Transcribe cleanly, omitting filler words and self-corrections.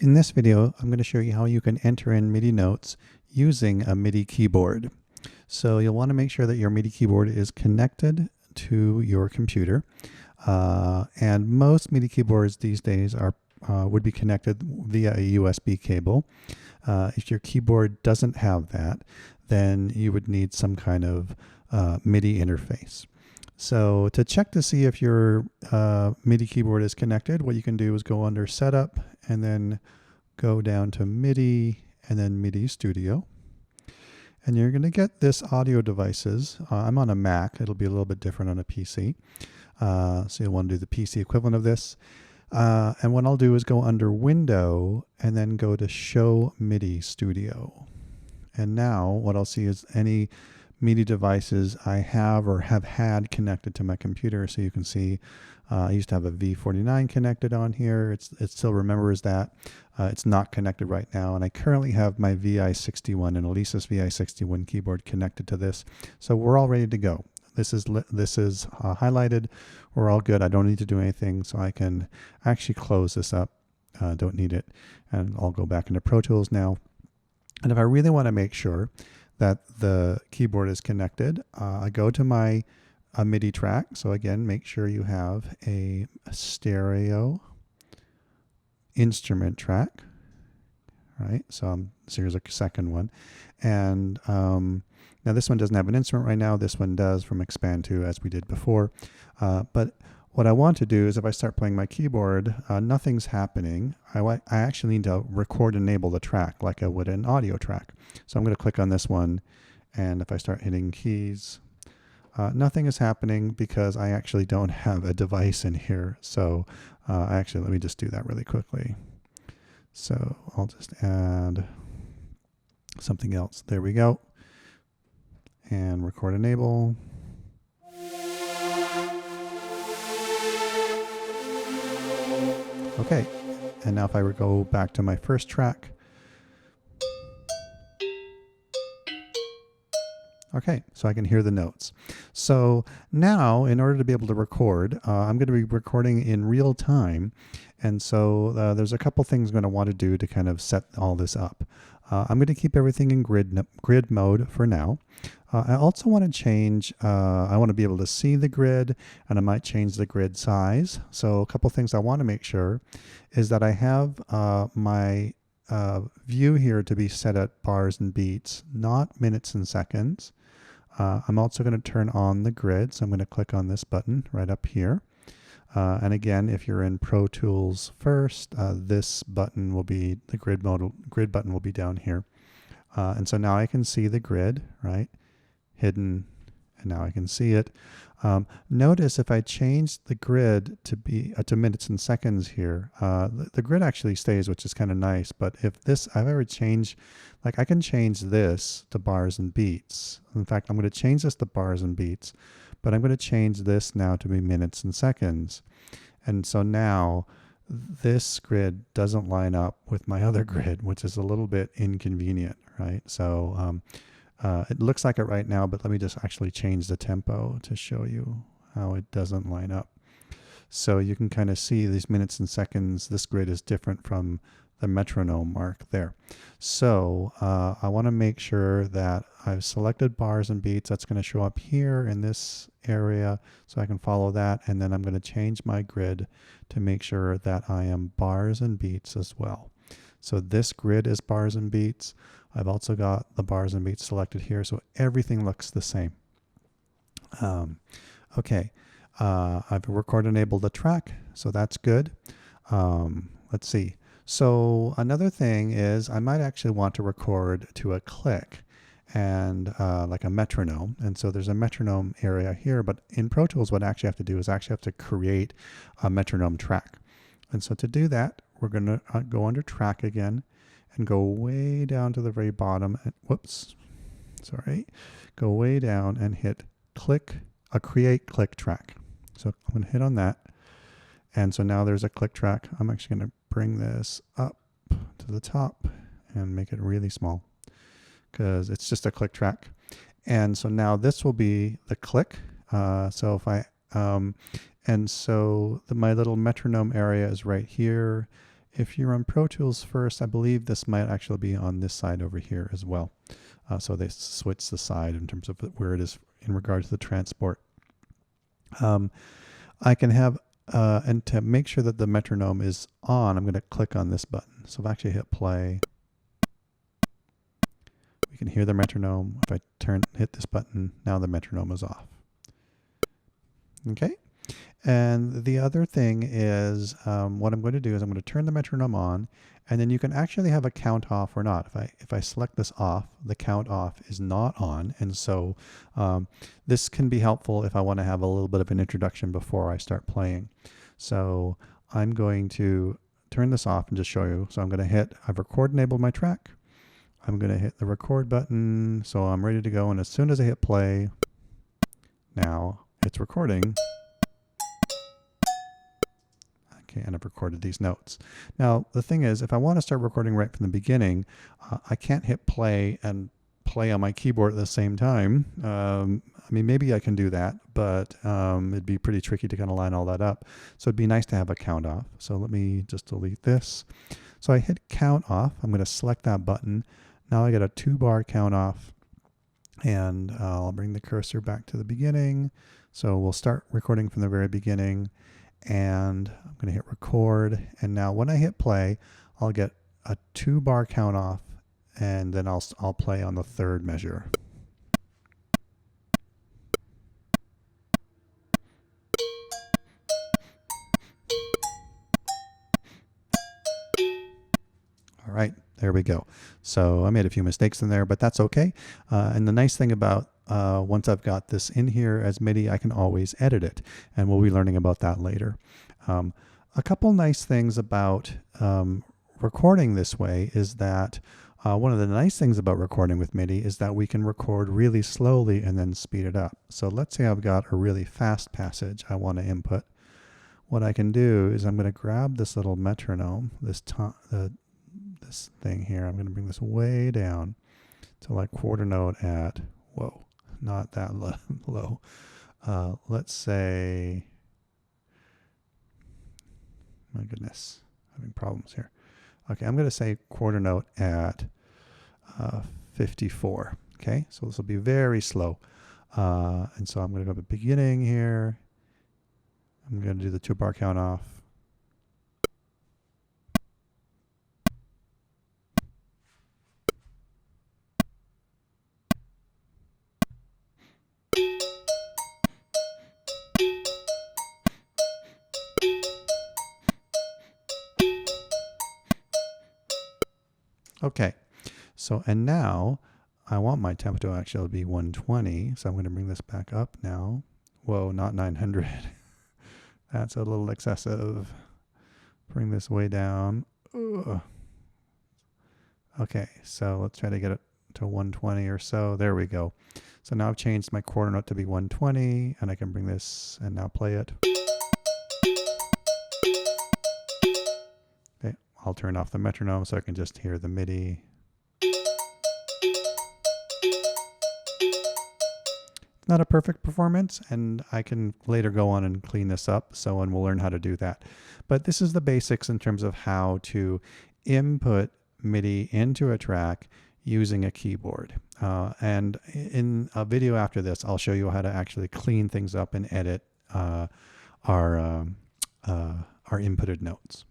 In this video, I'm going to show you how you can enter in MIDI notes using a MIDI keyboard. So you'll want to make sure that your MIDI keyboard is connected to your computer. And most MIDI keyboards these days are would be connected via a USB cable. If your keyboard doesn't have that, then you would need some kind of MIDI interface. So to check to see if your MIDI keyboard is connected, what you can do is go under Setup and then go down to MIDI and then MIDI Studio. And you're going to get this audio devices. I'm on a Mac. It'll be a little bit different on a PC. So you'll want to do the PC equivalent of this. And what I'll do is go under Window and then go to Show MIDI Studio. And now what I'll see is any MIDI devices I have or have had connected to my computer. So you can see I used to have a V49 connected on here. It still remembers that. It's not connected right now. And I currently have my VI61 and Elisa's VI61 keyboard connected to this. So we're all ready to go. This is highlighted. We're all good. I don't need to do anything. So I can actually close this up. Don't need it. And I'll go back into ProTools now. And if I really want to make sure that the keyboard is connected, I go to my MIDI track. So again, make sure you have a stereo instrument track, right? So here's a second one. And now this one doesn't have an instrument right now. This one does from Expand 2 as we did before. But what I want to do is if I start playing my keyboard, nothing's happening. I actually need to record and enable the track like I would an audio track. So I'm going to click on this one, and if I start hitting keys, nothing is happening because I actually don't have a device in here. So actually, let me just do that really quickly. So I'll just add something else. There we go. And record enable. Okay, and now if I go back to my first track. Okay, so I can hear the notes. So now, in order to be able to record, I'm going to be recording in real time. And so there's a couple things I'm going to want to do to kind of set all this up. I'm going to keep everything in grid mode for now. I also want to change, I want to be able to see the grid, and I might change the grid size. So a couple things I want to make sure is that I have my view here to be set at bars and beats, not minutes and seconds. I'm also going to turn on the grid, so I'm going to click on this button right up here. And again, if you're in Pro Tools first, this button will be, the grid button will be down here. And so now I can see the grid, right? Hidden, and now I can see it. Notice if I change the grid to be to minutes and seconds here, the grid actually stays, which is kind of nice. But if this, I've ever changed, like I can change this to bars and beats. In fact, I'm going to change this to bars and beats, but I'm going to change this now to be minutes and seconds. And so now this grid doesn't line up with my other grid, which is a little bit inconvenient, right? So it looks like it right now, but let me just actually change the tempo to show you how it doesn't line up. So you can kind of see these minutes and seconds. This grid is different from the metronome mark there. So I want to make sure that I've selected bars and beats. That's going to show up here in this area, so I can follow that. And then I'm going to change my grid to make sure that I am bars and beats as well. So this grid is bars and beats. I've also got the bars and beats selected here, so everything looks the same. Okay, I've record enabled the track, so that's good. Let's see. So another thing is I might actually want to record to a click and like a metronome. And so there's a metronome area here, but in Pro Tools, what I actually have to do is actually have to create a metronome track. And so to do that, we're going to go under track again and go way down to the very bottom. And, whoops, sorry. Go way down and hit click, create click track. So I'm going to hit on that. And so now there's a click track. I'm actually going to bring this up to the top and make it really small because it's just a click track. And so now this will be the click. So if I, and so my little metronome area is right here. If you're on Pro Tools first, I believe this might actually be on this side over here as well. So they switch the side in terms of where it is in regard to the transport. I can have, and to make sure that the metronome is on, I'm going to click on this button. So if I actually hit play, we can hear the metronome. If I hit this button, now the metronome is off. Okay. And the other thing is, what I'm going to do is I'm going to turn the metronome on, and then you can actually have a count off or not. If I select this off, the count off is not on. And so this can be helpful if I want to have a little bit of an introduction before I start playing. So I'm going to turn this off and just show you. So I'm going to hit, I've record enabled my track. I'm going to hit the record button. So I'm ready to go. And as soon as I hit play, now it's recording. Okay, and I've recorded these notes. Now, the thing is, if I want to start recording right from the beginning, I can't hit play and play on my keyboard at the same time. I mean, maybe I can do that, but it'd be pretty tricky to kind of line all that up. So it'd be nice to have a count off. So let me just delete this. So I hit count off. I'm going to select that button. Now I get a 2-bar count off, and I'll bring the cursor back to the beginning. So we'll start recording from the very beginning. And I'm going to hit record. And now when I hit play, I'll get a 2-bar count off, and then I'll play on the 3rd measure. All right, there we go. So I made a few mistakes in there, but that's okay. And the nice thing about once I've got this in here as MIDI, I can always edit it, and we'll be learning about that later. A couple nice things about recording this way is that one of the nice things about recording with MIDI is that we can record really slowly and then speed it up. So let's say I've got a really fast passage I want to input. What I can do is I'm going to grab this little metronome, this thing here. I'm going to bring this way down to like quarter note at, whoa, not that low. Let's say, my goodness, having problems here. Okay, I'm going to say quarter note at 54. Okay, so this will be very slow. And so I'm going to go to the beginning here. I'm going to do the 2-bar count off. Okay, so and now I want my temp to actually be 120, so I'm going to bring this back up now. Whoa, not 900. That's a little excessive. Bring this way down. Ugh. Okay, so let's try to get it to 120 or so. There we go. So now I've changed my quarter note to be 120, and I can bring this and now play it. Okay, I'll turn off the metronome so I can just hear the MIDI. Not a perfect performance, and I can later go on and clean this up, and we'll learn how to do that. But this is the basics in terms of how to input MIDI into a track using a keyboard. And in a video after this, I'll show you how to actually clean things up and edit our inputted notes.